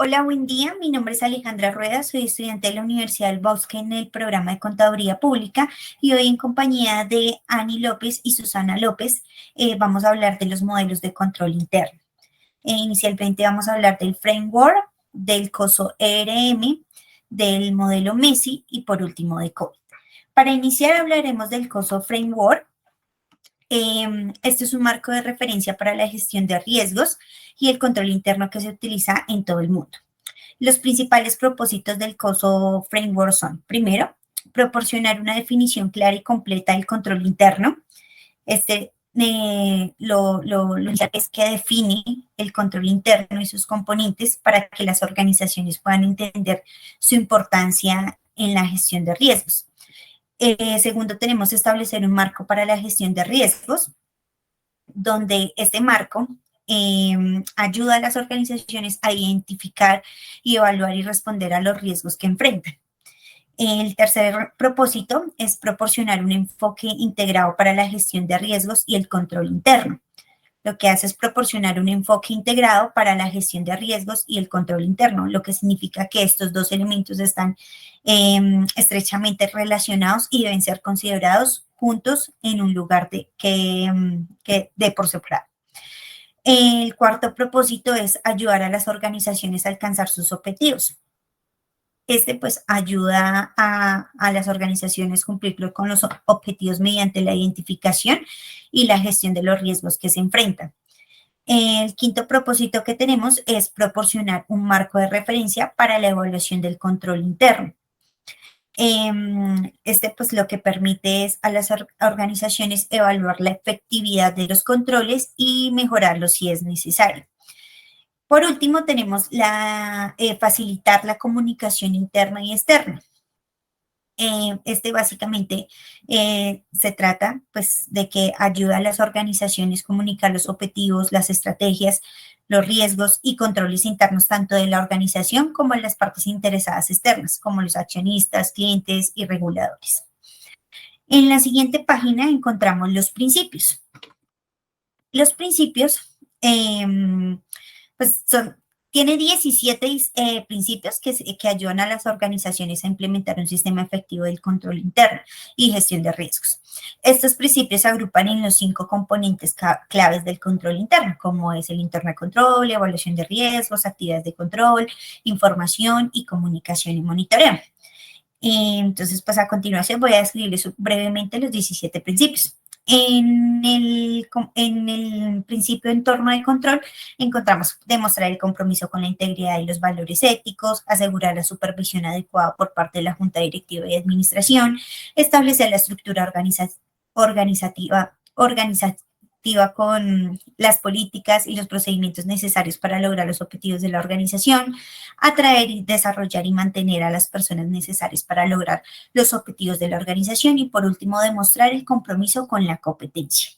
Hola, buen día. Mi nombre es Alejandra Rueda, soy estudiante de la Universidad del Bosque en el programa de Contaduría Pública y hoy en compañía de Ani López y Susana López vamos a hablar de los modelos de control interno. Inicialmente vamos a hablar del framework, del COSO ERM, del modelo MESI y por último de COVID. Para iniciar hablaremos del COSO Framework. Este es un marco de referencia para la gestión de riesgos y el control interno que se utiliza en todo el mundo. Los principales propósitos del COSO Framework son, primero, proporcionar una definición clara y completa del control interno. Lo es que define el control interno y sus componentes para que las organizaciones puedan entender su importancia en la gestión de riesgos. Segundo, tenemos establecer un marco para la gestión de riesgos, donde este marco ayuda a las organizaciones a identificar y evaluar y responder a los riesgos que enfrentan. El tercer propósito es proporcionar un enfoque integrado para la gestión de riesgos y el control interno. Lo que hace es proporcionar un enfoque integrado para la gestión de riesgos y el control interno, lo que significa que estos dos elementos están estrechamente relacionados y deben ser considerados juntos en un lugar de por separado. El cuarto propósito es ayudar a las organizaciones a alcanzar sus objetivos. Pues ayuda a las organizaciones a cumplir con los objetivos mediante la identificación y la gestión de los riesgos que se enfrentan. El quinto propósito que tenemos es proporcionar un marco de referencia para la evaluación del control interno. Pues lo que permite es a las organizaciones evaluar la efectividad de los controles y mejorarlos si es necesario. Por último, tenemos facilitar la comunicación interna y externa. Básicamente se trata pues de que ayuda a las organizaciones a comunicar los objetivos, las estrategias, los riesgos y controles internos tanto de la organización como de las partes interesadas externas, como los accionistas, clientes y reguladores. En la siguiente página encontramos los principios. Los principios pues tiene 17 principios que ayudan a las organizaciones a implementar un sistema efectivo del control interno y gestión de riesgos. Estos principios se agrupan en los 5 componentes claves del control interno, como es el interno de control, evaluación de riesgos, actividades de control, información y comunicación y monitoreo. Entonces, pues a continuación voy a describirles brevemente los 17 principios. En el principio entorno de control encontramos demostrar el compromiso con la integridad y los valores éticos, asegurar la supervisión adecuada por parte de la Junta Directiva y Administración, establecer la estructura organizativa con las políticas y los procedimientos necesarios para lograr los objetivos de la organización, atraer y desarrollar y mantener a las personas necesarias para lograr los objetivos de la organización y, por último, demostrar el compromiso con la competencia.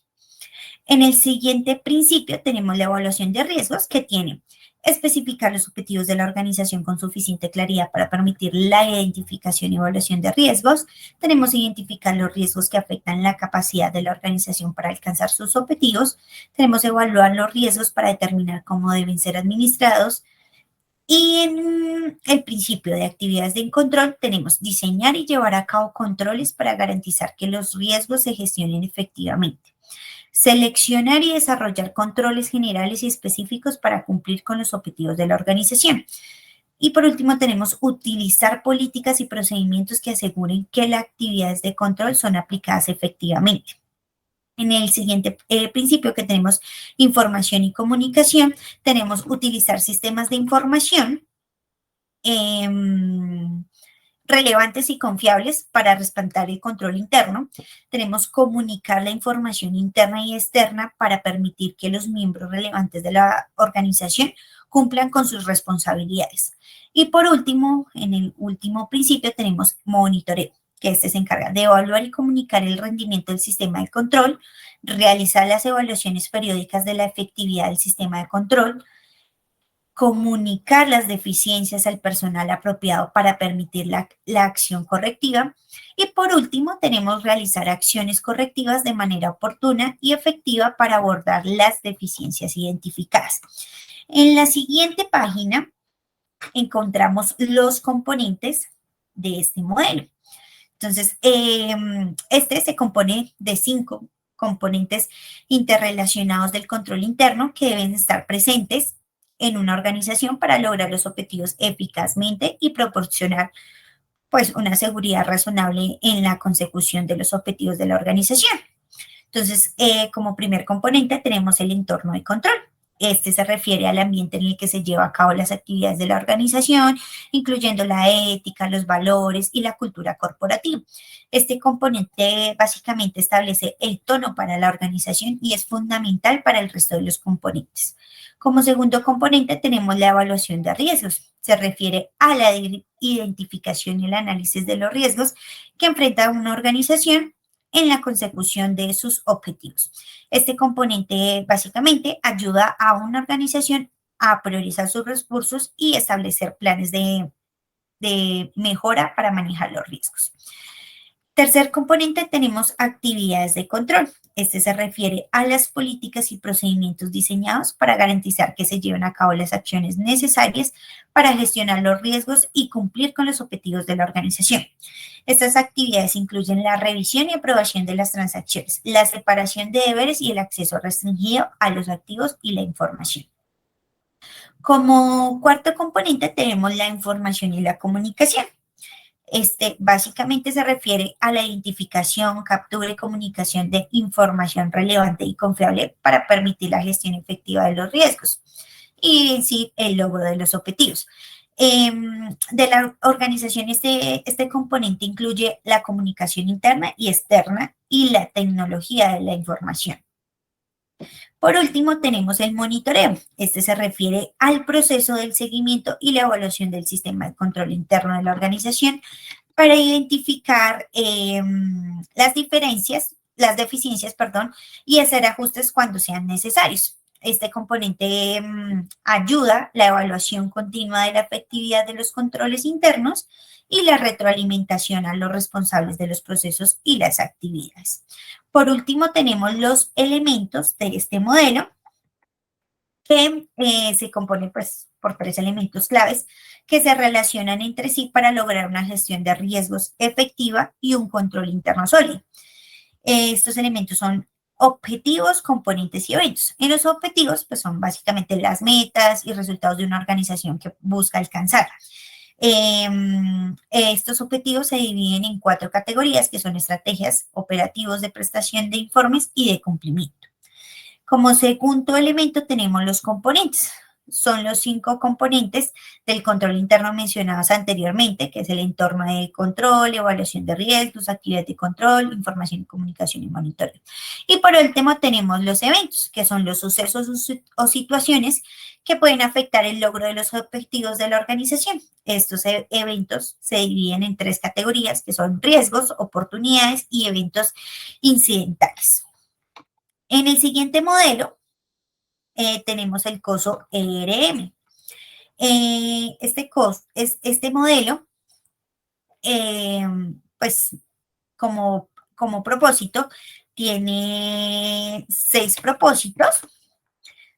En el siguiente principio tenemos la evaluación de riesgos, que tiene especificar los objetivos de la organización con suficiente claridad para permitir la identificación y evaluación de riesgos. Tenemos identificar los riesgos que afectan la capacidad de la organización para alcanzar sus objetivos. Tenemos evaluar los riesgos para determinar cómo deben ser administrados. Y en el principio de actividades de control tenemos diseñar y llevar a cabo controles para garantizar que los riesgos se gestionen efectivamente. Seleccionar y desarrollar controles generales y específicos para cumplir con los objetivos de la organización. Y por último tenemos utilizar políticas y procedimientos que aseguren que las actividades de control son aplicadas efectivamente. En el siguiente principio que tenemos información y comunicación, tenemos utilizar sistemas de información relevantes y confiables para respaldar el control interno. Tenemos comunicar la información interna y externa para permitir que los miembros relevantes de la organización cumplan con sus responsabilidades. Y por último, en el último principio tenemos monitoreo, que se encarga de evaluar y comunicar el rendimiento del sistema de control, realizar las evaluaciones periódicas de la efectividad del sistema de control, comunicar las deficiencias al personal apropiado para permitir la acción correctiva. Y por último, tenemos realizar acciones correctivas de manera oportuna y efectiva para abordar las deficiencias identificadas. En la siguiente página encontramos los componentes de este modelo. Entonces, este se compone de 5 componentes interrelacionados del control interno que deben estar presentes en una organización para lograr los objetivos eficazmente y proporcionar pues una seguridad razonable en la consecución de los objetivos de la organización. Entonces, como primer componente tenemos el entorno de control. Este se refiere al ambiente en el que se lleva a cabo las actividades de la organización, incluyendo la ética, los valores y la cultura corporativa. Este componente básicamente establece el tono para la organización y es fundamental para el resto de los componentes. Como segundo componente tenemos la evaluación de riesgos. Se refiere a la identificación y el análisis de los riesgos que enfrenta una organización en la consecución de sus objetivos. Este componente básicamente ayuda a una organización a priorizar sus recursos y establecer planes de mejora para manejar los riesgos. Tercer componente tenemos actividades de control. Este se refiere a las políticas y procedimientos diseñados para garantizar que se lleven a cabo las acciones necesarias para gestionar los riesgos y cumplir con los objetivos de la organización. Estas actividades incluyen la revisión y aprobación de las transacciones, la separación de deberes y el acceso restringido a los activos y la información. Como cuarto componente tenemos la información y la comunicación. Este básicamente se refiere a la identificación, captura y comunicación de información relevante y confiable para permitir la gestión efectiva de los riesgos y en sí el logro de los objetivos. De la organización, este componente incluye la comunicación interna y externa y la tecnología de la información. Por último, tenemos el monitoreo. Este se refiere al proceso del seguimiento y la evaluación del sistema de control interno de la organización para identificar las deficiencias, y hacer ajustes cuando sean necesarios. Este componente ayuda la evaluación continua de la efectividad de los controles internos y la retroalimentación a los responsables de los procesos y las actividades. Por último, tenemos los elementos de este modelo que se compone pues, por 3 elementos claves que se relacionan entre sí para lograr una gestión de riesgos efectiva y un control interno sólido. Estos elementos son objetivos, componentes y eventos. En los objetivos, pues son básicamente las metas y resultados de una organización que busca alcanzar. Estos objetivos se dividen en 4 categorías que son estrategias, operativos de prestación de informes y de cumplimiento. Como segundo elemento tenemos los componentes. Son los 5 componentes del control interno mencionados anteriormente, que es el entorno de control, evaluación de riesgos, actividad de control, información y comunicación y monitoreo. Y por último tenemos los eventos, que son los sucesos o situaciones que pueden afectar el logro de los objetivos de la organización. Estos eventos se dividen en 3 categorías, que son riesgos, oportunidades y eventos incidentales. En el siguiente modelo tenemos el COSO ERM. Este modelo, pues como propósito, tiene 6 propósitos,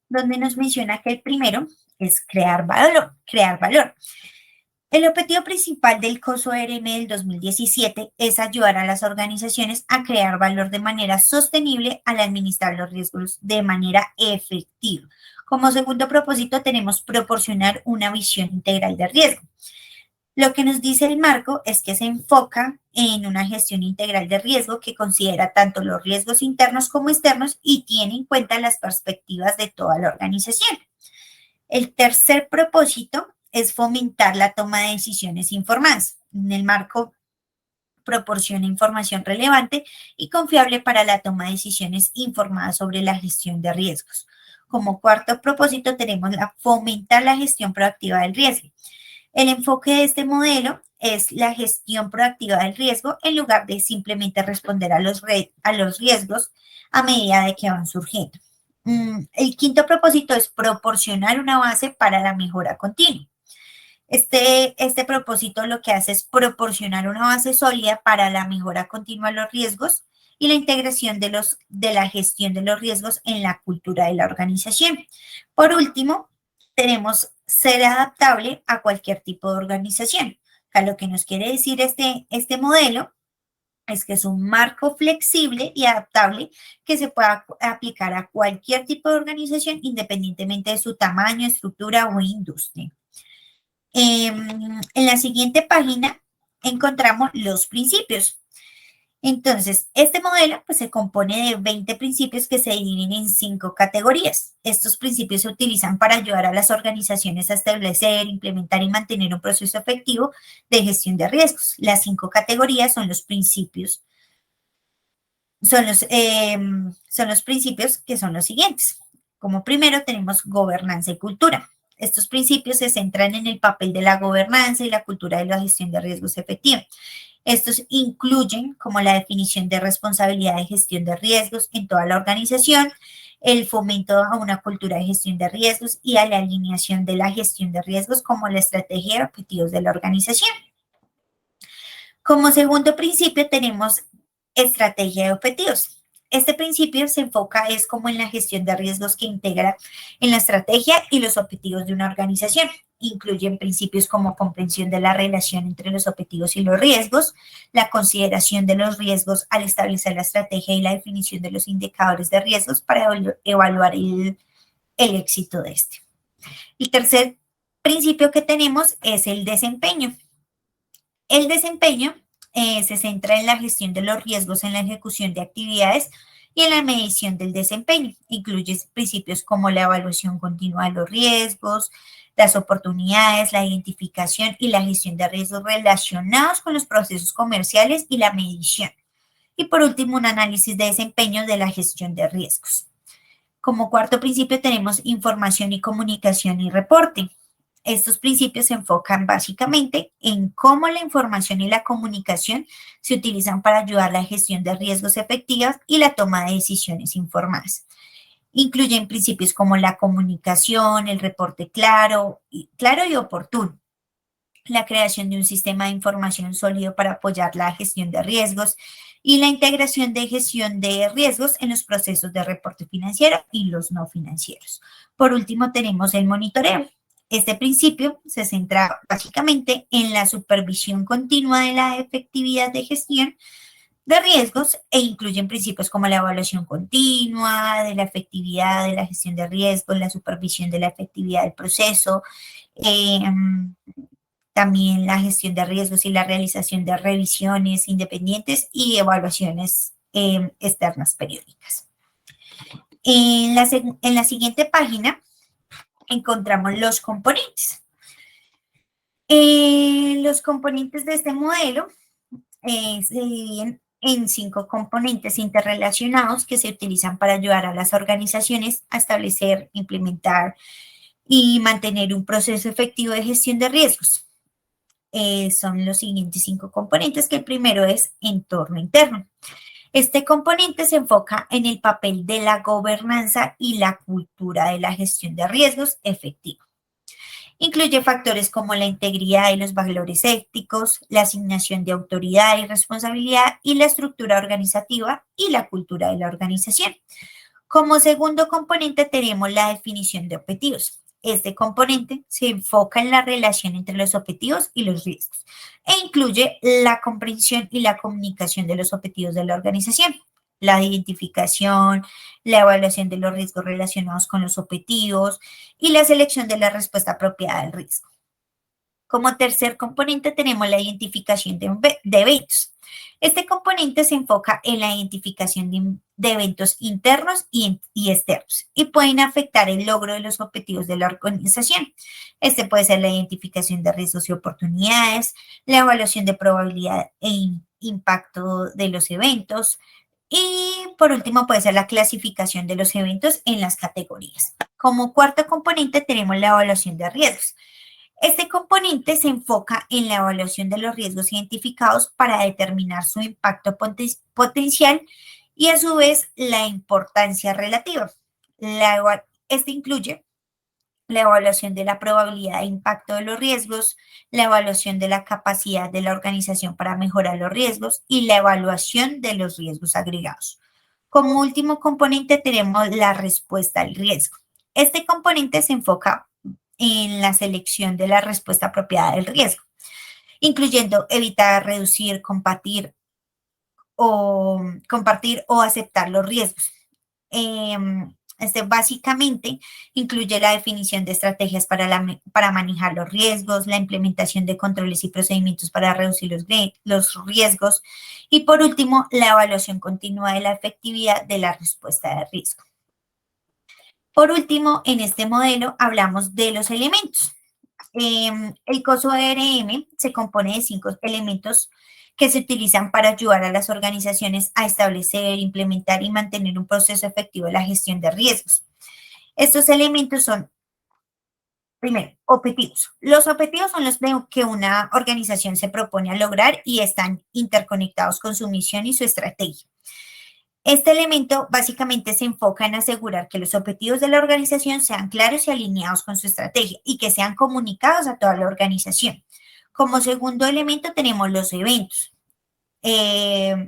donde nos menciona que el primero es crear valor. El objetivo principal del COSO ERM del 2017 es ayudar a las organizaciones a crear valor de manera sostenible al administrar los riesgos de manera efectiva. Como segundo propósito tenemos proporcionar una visión integral de riesgo. Lo que nos dice el marco es que se enfoca en una gestión integral de riesgo que considera tanto los riesgos internos como externos y tiene en cuenta las perspectivas de toda la organización. El tercer propósito es fomentar la toma de decisiones informadas. En el marco proporciona información relevante y confiable para la toma de decisiones informadas sobre la gestión de riesgos. Como cuarto propósito tenemos fomentar la gestión proactiva del riesgo. El enfoque de este modelo es la gestión proactiva del riesgo en lugar de simplemente responder a los riesgos a medida de que van surgiendo. El quinto propósito es proporcionar una base para la mejora continua. Este propósito lo que hace es proporcionar una base sólida para la mejora continua de los riesgos y la integración de la gestión de los riesgos en la cultura de la organización. Por último, tenemos ser adaptable a cualquier tipo de organización. O sea, lo que nos quiere decir este modelo es que es un marco flexible y adaptable que se pueda aplicar a cualquier tipo de organización independientemente de su tamaño, estructura o industria. En la siguiente página encontramos los principios. Entonces, este modelo pues, se compone de 20 principios que se dividen en 5 categorías. Estos principios se utilizan para ayudar a las organizaciones a establecer, implementar y mantener un proceso efectivo de gestión de riesgos. Las 5 categorías son los principios, son los principios que son los siguientes. Como primero tenemos gobernanza y cultura. Estos principios se centran en el papel de la gobernanza y la cultura de la gestión de riesgos efectiva. Estos incluyen como la definición de responsabilidad de gestión de riesgos en toda la organización, el fomento a una cultura de gestión de riesgos y a la alineación de la gestión de riesgos como la estrategia y objetivos de la organización. Como segundo principio tenemos estrategia de objetivos. Este principio se enfoca es como en la gestión de riesgos que integra en la estrategia y los objetivos de una organización. Incluyen principios como comprensión de la relación entre los objetivos y los riesgos, la consideración de los riesgos al establecer la estrategia y la definición de los indicadores de riesgos para evaluar el éxito de este. El tercer principio que tenemos es el desempeño. El desempeño se centra en la gestión de los riesgos en la ejecución de actividades y en la medición del desempeño. Incluye principios como la evaluación continua de los riesgos, las oportunidades, la identificación y la gestión de riesgos relacionados con los procesos comerciales y la medición. Y por último, un análisis de desempeño de la gestión de riesgos. Como cuarto principio tenemos información y comunicación y reporte. Estos principios se enfocan básicamente en cómo la información y la comunicación se utilizan para ayudar a la gestión de riesgos efectivas y la toma de decisiones informadas. Incluyen principios como la comunicación, el reporte claro y oportuno, la creación de un sistema de información sólido para apoyar la gestión de riesgos y la integración de gestión de riesgos en los procesos de reporte financiero y los no financieros. Por último, tenemos el monitoreo. Este principio se centra básicamente en la supervisión continua de la efectividad de gestión de riesgos e incluyen principios como la evaluación continua de la efectividad de la gestión de riesgos, la supervisión de la efectividad del proceso, también la gestión de riesgos y la realización de revisiones independientes y evaluaciones externas periódicas. En la siguiente página encontramos los componentes. Los componentes de este modelo se dividen en 5 componentes interrelacionados que se utilizan para ayudar a las organizaciones a establecer, implementar y mantener un proceso efectivo de gestión de riesgos. Son los siguientes 5 componentes, que el primero es entorno interno. Este componente se enfoca en el papel de la gobernanza y la cultura de la gestión de riesgos efectiva. Incluye factores como la integridad y los valores éticos, la asignación de autoridad y responsabilidad y la estructura organizativa y la cultura de la organización. Como segundo componente tenemos la definición de objetivos. Este componente se enfoca en la relación entre los objetivos y los riesgos e incluye la comprensión y la comunicación de los objetivos de la organización, la identificación, la evaluación de los riesgos relacionados con los objetivos y la selección de la respuesta apropiada al riesgo. Como tercer componente tenemos la identificación de eventos. Este componente se enfoca en la identificación de eventos internos y externos y pueden afectar el logro de los objetivos de la organización. Este puede ser la identificación de riesgos y oportunidades, la evaluación de probabilidad e impacto de los eventos y por último puede ser la clasificación de los eventos en las categorías. Como cuarto componente tenemos la evaluación de riesgos. Este componente se enfoca en la evaluación de los riesgos identificados para determinar su impacto potencial y a su vez la importancia relativa. Este incluye la evaluación de la probabilidad de impacto de los riesgos, la evaluación de la capacidad de la organización para mejorar los riesgos y la evaluación de los riesgos agregados. Como último componente tenemos la respuesta al riesgo. Este componente se enfoca en la selección de la respuesta apropiada del riesgo, incluyendo evitar, reducir, compartir o aceptar los riesgos. Básicamente incluye la definición de estrategias para manejar los riesgos, la implementación de controles y procedimientos para reducir los riesgos y, por último, la evaluación continua de la efectividad de la respuesta de riesgo. Por último, en este modelo hablamos de los elementos. El COSO-ERM se compone de 5 elementos que se utilizan para ayudar a las organizaciones a establecer, implementar y mantener un proceso efectivo de la gestión de riesgos. Estos elementos son, primero, objetivos. Los objetivos son los que una organización se propone a lograr y están interconectados con su misión y su estrategia. Este elemento básicamente se enfoca en asegurar que los objetivos de la organización sean claros y alineados con su estrategia y que sean comunicados a toda la organización. Como segundo elemento tenemos los eventos.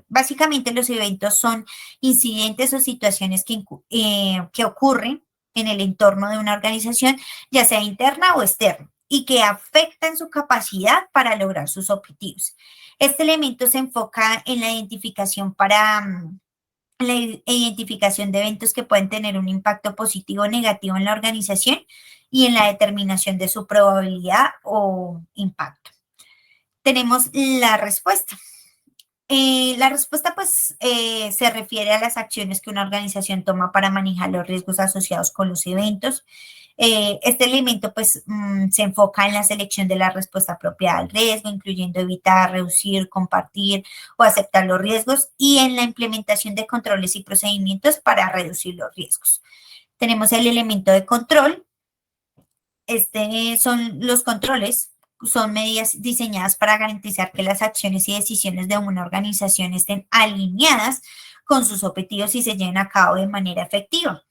Básicamente los eventos son incidentes o situaciones que ocurren en el entorno de una organización, ya sea interna o externa, y que afectan su capacidad para lograr sus objetivos. Este elemento se enfoca en la identificación de eventos que pueden tener un impacto positivo o negativo en la organización y en la determinación de su probabilidad o impacto. Tenemos la respuesta. La respuesta, pues, se refiere a las acciones que una organización toma para manejar los riesgos asociados con los eventos. Este elemento, pues, se enfoca en la selección de la respuesta apropiada al riesgo, incluyendo evitar, reducir, compartir o aceptar los riesgos y en la implementación de controles y procedimientos para reducir los riesgos. Tenemos el elemento de control. Son los controles. Son medidas diseñadas para garantizar que las acciones y decisiones de una organización estén alineadas con sus objetivos y se lleven a cabo de manera efectiva.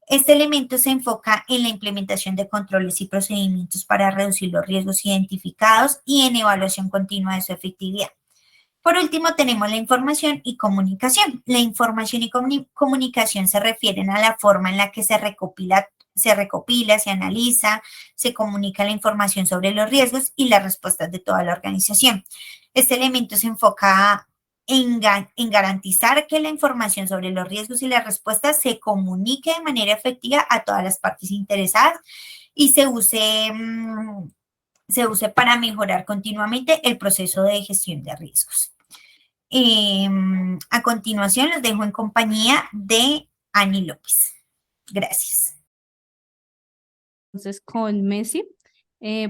Este elemento se enfoca en la implementación de controles y procedimientos para reducir los riesgos identificados y en evaluación continua de su efectividad. Por último, tenemos la información y comunicación. La información y comunicación se refieren a la forma en la que se recopila, se analiza, se comunica la información sobre los riesgos y las respuestas de toda la organización. Este elemento se enfoca en garantizar que la información sobre los riesgos y las respuestas se comunique de manera efectiva a todas las partes interesadas y se use para mejorar continuamente el proceso de gestión de riesgos. A continuación, los dejo en compañía de Ani López. Gracias. Entonces, con Messi,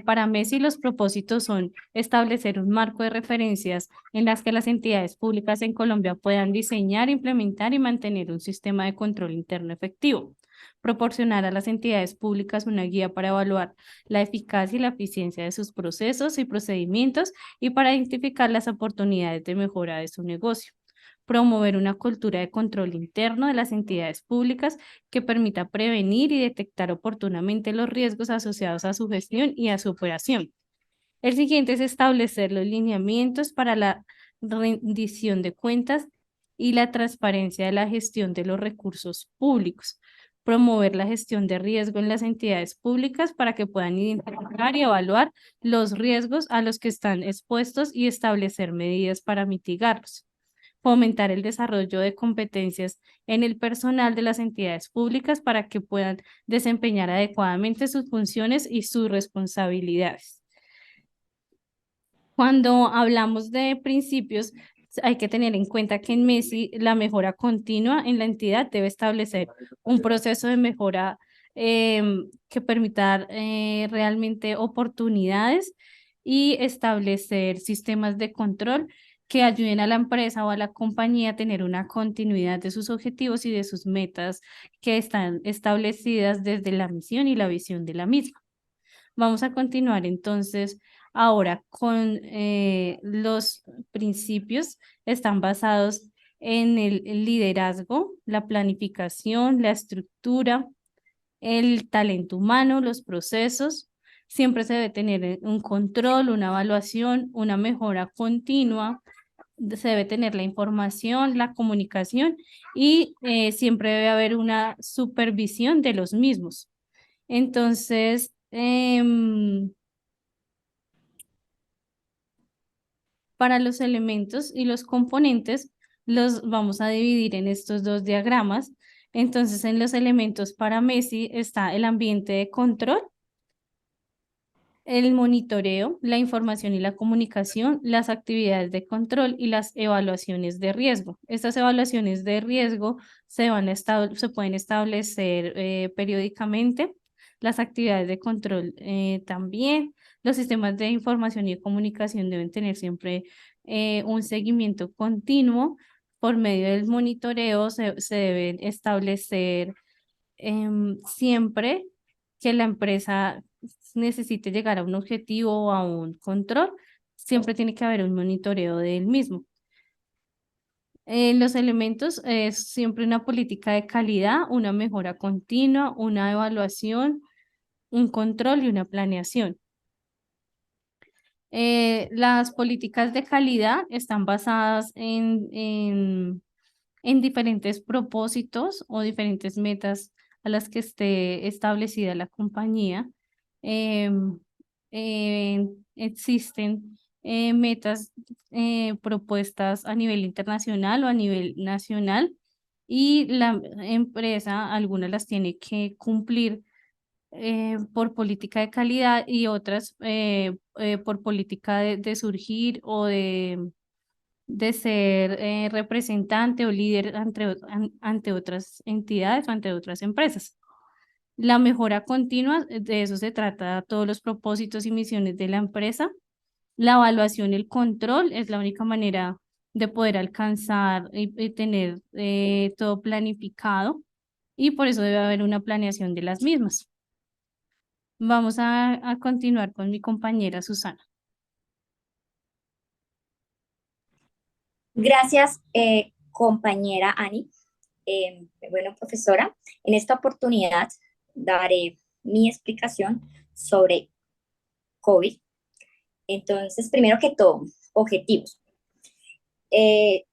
para Messi los propósitos son establecer un marco de referencias en las que las entidades públicas en Colombia puedan diseñar, implementar y mantener un sistema de control interno efectivo. Proporcionar a las entidades públicas una guía para evaluar la eficacia y la eficiencia de sus procesos y procedimientos y para identificar las oportunidades de mejora de su negocio. Promover una cultura de control interno de las entidades públicas que permita prevenir y detectar oportunamente los riesgos asociados a su gestión y a su operación. El siguiente es establecer los lineamientos para la rendición de cuentas y la transparencia de la gestión de los recursos públicos. Promover la gestión de riesgo en las entidades públicas para que puedan identificar y evaluar los riesgos a los que están expuestos y establecer medidas para mitigarlos. Fomentar el desarrollo de competencias en el personal de las entidades públicas para que puedan desempeñar adecuadamente sus funciones y sus responsabilidades. Cuando hablamos de principios, hay que tener en cuenta que en Messi la mejora continua en la entidad debe establecer un proceso de mejora que permita realmente oportunidades y establecer sistemas de control que ayuden a la empresa o a la compañía a tener una continuidad de sus objetivos y de sus metas que están establecidas desde la misión y la visión de la misma. Vamos a continuar entonces ahora con los principios. Están basados en el liderazgo, la planificación, la estructura, el talento humano, los procesos. Siempre se debe tener un control, una evaluación, una mejora continua. Se debe tener la información, la comunicación y siempre debe haber una supervisión de los mismos. Entonces, Em, para los elementos y los componentes los vamos a dividir en estos dos diagramas. Entonces, en los elementos para Messi está el ambiente de control, el monitoreo, la información y la comunicación, las actividades de control y las evaluaciones de riesgo. Estas evaluaciones de riesgo se pueden establecer periódicamente. Las actividades de control también. Los sistemas de información y de comunicación deben tener siempre un seguimiento continuo. Por medio del monitoreo se deben establecer siempre que la empresa necesite llegar a un objetivo o a un control, siempre tiene que haber un monitoreo del mismo. Los elementos es siempre una política de calidad, una mejora continua, una evaluación, un control y una planeación. Las políticas de calidad están basadas en diferentes propósitos o diferentes metas a las que esté establecida la compañía. Em, Existen metas propuestas a nivel internacional o a nivel nacional y la empresa algunas las tiene que cumplir por política de calidad y otras por política de surgir o de ser representante o líder ante otras entidades o ante otras empresas. La mejora continua, de eso se trata todos los propósitos y misiones de la empresa. La evaluación y el control es la única manera de poder alcanzar y tener todo planificado y por eso debe haber una planeación de las mismas. Vamos a continuar con mi compañera Susana. Gracias, compañera Ani. Bueno, profesora, en esta oportunidad daré mi explicación sobre COVID. Entonces, primero que todo, objetivos. Eh,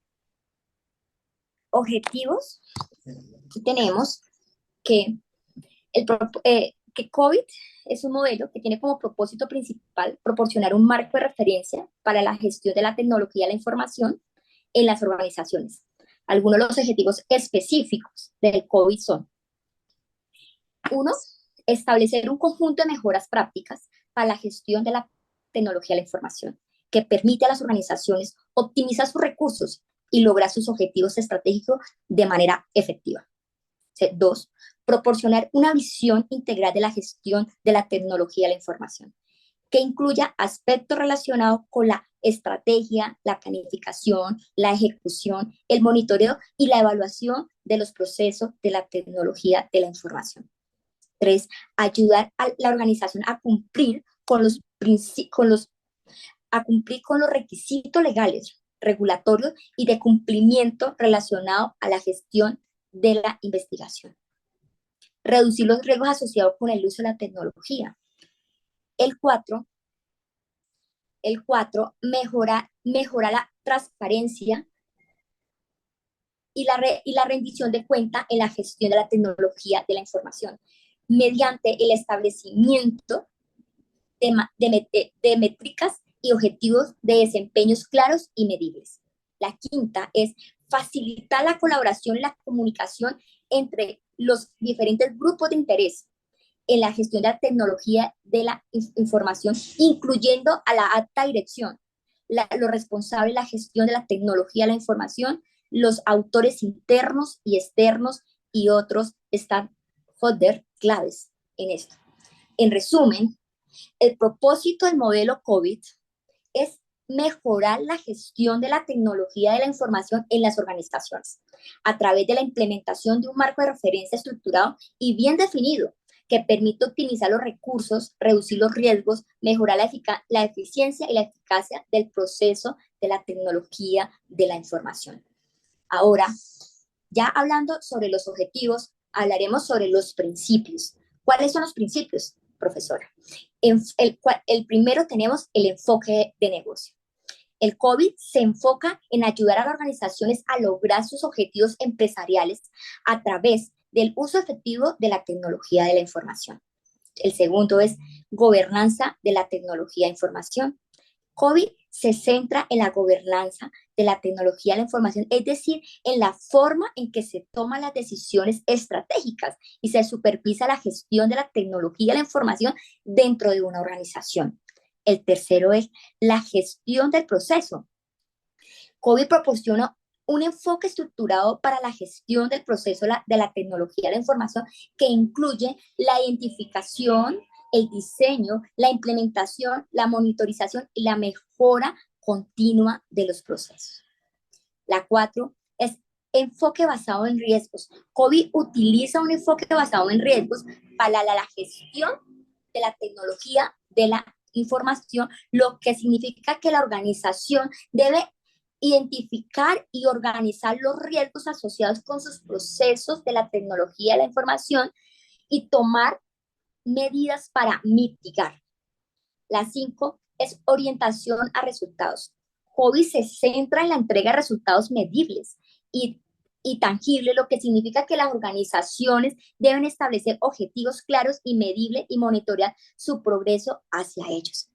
objetivos, aquí tenemos que, que COVID es un modelo que tiene como propósito principal proporcionar un marco de referencia para la gestión de la tecnología y la información en las organizaciones. Algunos de los objetivos específicos del COVID son: uno, establecer un conjunto de mejoras prácticas para la gestión de la tecnología de la información, que permite a las organizaciones optimizar sus recursos y lograr sus objetivos estratégicos de manera efectiva. Dos, proporcionar una visión integral de la gestión de la tecnología de la información, que incluya aspectos relacionados con la estrategia, la planificación, la ejecución, el monitoreo y la evaluación de los procesos de la tecnología de la información. Tres, ayudar a la organización a cumplir con los requisitos legales, regulatorios y de cumplimiento relacionados a la gestión de la investigación. Reducir los riesgos asociados con el uso de la tecnología. El 4, mejorar la transparencia y la rendición de cuenta en la gestión de la tecnología de la información, mediante el establecimiento de métricas y objetivos de desempeños claros y medibles. La quinta es facilitar la colaboración y la comunicación entre los diferentes grupos de interés en la gestión de la tecnología de la información, incluyendo a la alta dirección, los responsables de la gestión de la tecnología de la información, los autores internos y externos y otros stakeholders claves en esto. En resumen, el propósito del modelo COVID es mejorar la gestión de la tecnología de la información en las organizaciones a través de la implementación de un marco de referencia estructurado y bien definido que permite optimizar los recursos, reducir los riesgos, mejorar la eficiencia y la eficacia del proceso de la tecnología de la información. Ahora, ya hablando sobre los objetivos, hablaremos sobre los principios. ¿Cuáles son los principios, profesora? El primero tenemos el enfoque de negocio. El COVID se enfoca en ayudar a las organizaciones a lograr sus objetivos empresariales a través del uso efectivo de la tecnología de la información. El segundo es gobernanza de la tecnología de información. COVID se centra en la gobernanza de la tecnología de la información, es decir, en la forma en que se toman las decisiones estratégicas y se supervisa la gestión de la tecnología de la información dentro de una organización. El tercero es la gestión del proceso. COVID proporciona un enfoque estructurado para la gestión del proceso de la tecnología de la información que incluye la identificación, el diseño, la implementación, la monitorización y la mejora continua de los procesos. La cuatro es enfoque basado en riesgos. COVID utiliza un enfoque basado en riesgos para la gestión de la tecnología de la información, lo que significa que la organización debe identificar y organizar los riesgos asociados con sus procesos de la tecnología de la información y tomar medidas para mitigar. La 5 es orientación a resultados. COVID se centra en la entrega de resultados medibles y tangibles, lo que significa que las organizaciones deben establecer objetivos claros y medibles y monitorear su progreso hacia ellos.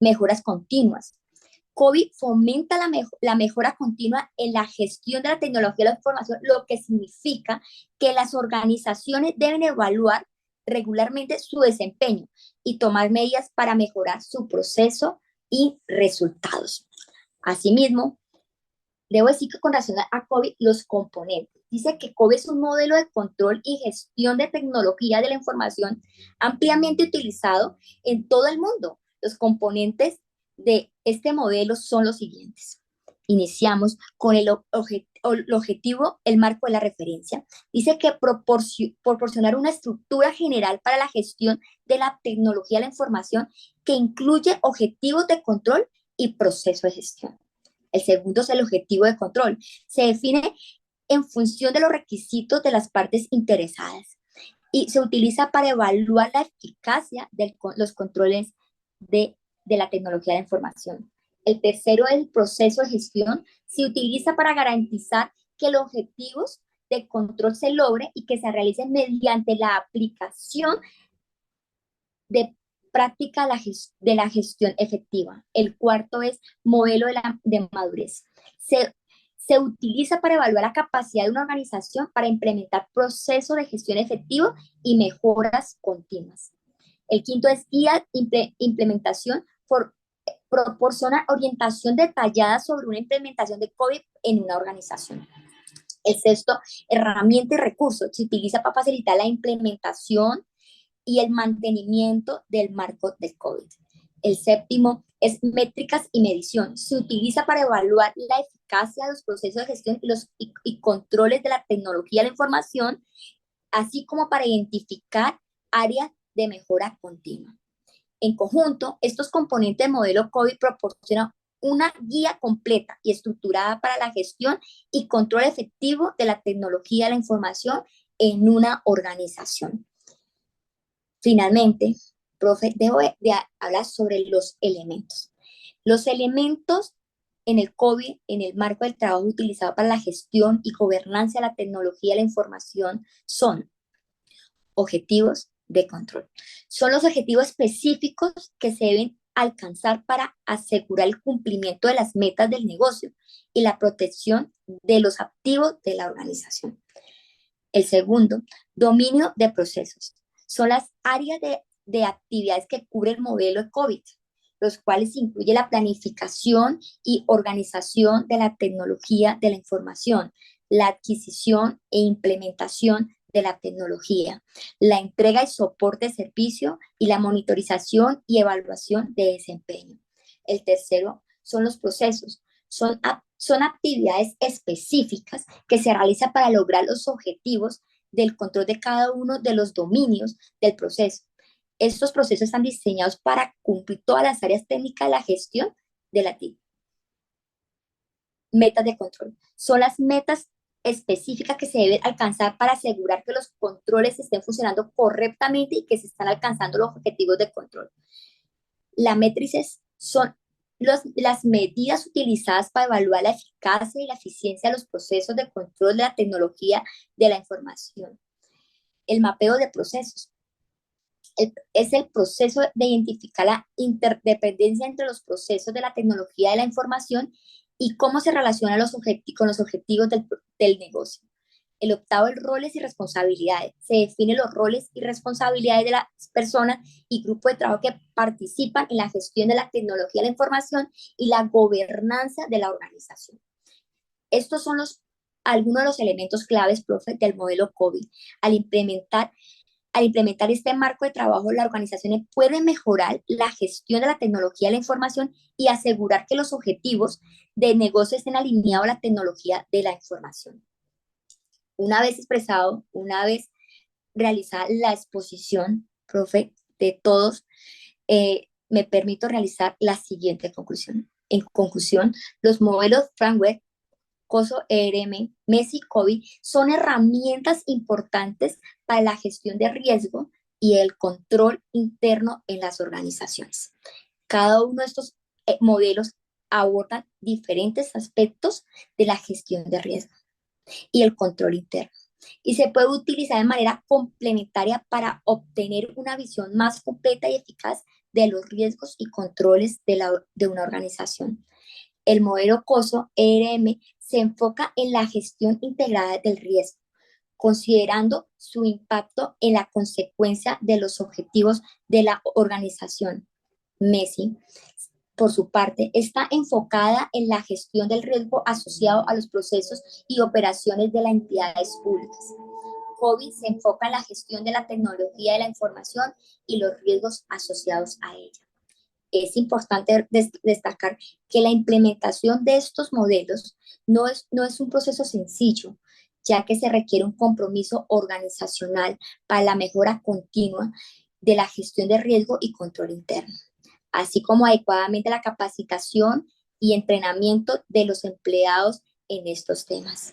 Mejoras continuas. COVID fomenta la mejora continua en la gestión de la tecnología de la información, lo que significa que las organizaciones deben evaluar regularmente su desempeño y tomar medidas para mejorar su proceso y resultados. Asimismo, debo decir que con relación a COVID, los componentes. Dice que COVID es un modelo de control y gestión de tecnología de la información ampliamente utilizado en todo el mundo. Los componentes de este modelo son los siguientes. Iniciamos con el objetivo, el marco de la referencia. Dice que proporcionar una estructura general para la gestión de la tecnología de la información que incluye objetivos de control y proceso de gestión. El segundo es el objetivo de control. Se define en función de los requisitos de las partes interesadas y se utiliza para evaluar la eficacia de los controles de la tecnología de información. El tercero es el proceso de gestión. Se utiliza para garantizar que los objetivos de control se logren y que se realicen mediante la aplicación de práctica de la gestión efectiva. El cuarto es modelo de madurez. Se utiliza para evaluar la capacidad de una organización para implementar procesos de gestión efectivo y mejoras continuas. El quinto es guía implementación, proporciona orientación detallada sobre una implementación de COVID en una organización. El sexto, herramienta y recursos. Se utiliza para facilitar la implementación y el mantenimiento del marco del COVID. El séptimo es métricas y medición. Se utiliza para evaluar la eficacia de los procesos de gestión y controles de la tecnología de la información, así como para identificar áreas de mejora continua. En conjunto, estos componentes del modelo COVID proporcionan una guía completa y estructurada para la gestión y control efectivo de la tecnología de la información en una organización. Finalmente, profe, debo de hablar sobre los elementos. Los elementos en el COVID, en el marco del trabajo utilizado para la gestión y gobernanza de la tecnología de la información son objetivos de control. Son los objetivos específicos que se deben alcanzar para asegurar el cumplimiento de las metas del negocio y la protección de los activos de la organización. El segundo, dominio de procesos. Son las áreas de actividades que cubre el modelo de COVID, los cuales incluye la planificación y organización de la tecnología de la información, la adquisición e implementación de la tecnología, la entrega y soporte de servicio y la monitorización y evaluación de desempeño. El tercero son los procesos. Son actividades específicas que se realizan para lograr los objetivos del control de cada uno de los dominios del proceso. Estos procesos están diseñados para cumplir todas las áreas técnicas de la gestión de la TIC. Metas de control. Son las metas específicas que se deben alcanzar para asegurar que los controles estén funcionando correctamente y que se están alcanzando los objetivos de control. Las métrices son las medidas utilizadas para evaluar la eficacia y la eficiencia de los procesos de control de la tecnología de la información. El mapeo de procesos. Es el proceso de identificar la interdependencia entre los procesos de la tecnología de la información y cómo se relaciona con los objetivos del negocio. El octavo es roles y responsabilidades. Se definen los roles y responsabilidades de las personas y grupos de trabajo que participan en la gestión de la tecnología de la información y la gobernanza de la organización. Estos son algunos de los elementos claves, profe, del modelo COVID. Al implementar este marco de trabajo, las organizaciones pueden mejorar la gestión de la tecnología de la información y asegurar que los objetivos de negocio estén alineados a la tecnología de la información. Una vez expresado, una vez realizada la exposición, profe, de todos, me permito realizar la siguiente conclusión. En conclusión, los modelos framework COSO, ERM, MESI, COVID son herramientas importantes para la gestión de riesgo y el control interno en las organizaciones. Cada uno de estos modelos aborda diferentes aspectos de la gestión de riesgo y el control interno. Y se puede utilizar de manera complementaria para obtener una visión más completa y eficaz de los riesgos y controles de una organización. El modelo COSO ERM se enfoca en la gestión integrada del riesgo, considerando su impacto en la consecuencia de los objetivos de la organización. MESI, por su parte, está enfocada en la gestión del riesgo asociado a los procesos y operaciones de las entidades públicas. COVID se enfoca en la gestión de la tecnología de la información y los riesgos asociados a ella. Es importante destacar que la implementación de estos modelos no es un proceso sencillo, ya que se requiere un compromiso organizacional para la mejora continua de la gestión de riesgo y control interno, así como adecuadamente la capacitación y entrenamiento de los empleados en estos temas.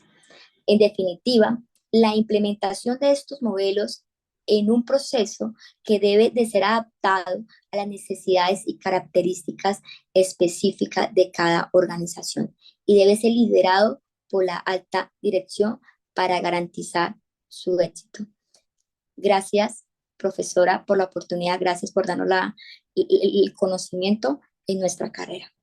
En definitiva, la implementación de estos modelos en un proceso que debe de ser adaptado a las necesidades y características específicas de cada organización y debe ser liderado por la alta dirección para garantizar su éxito. Gracias, profesora, por la oportunidad. Gracias por darnos el conocimiento en nuestra carrera.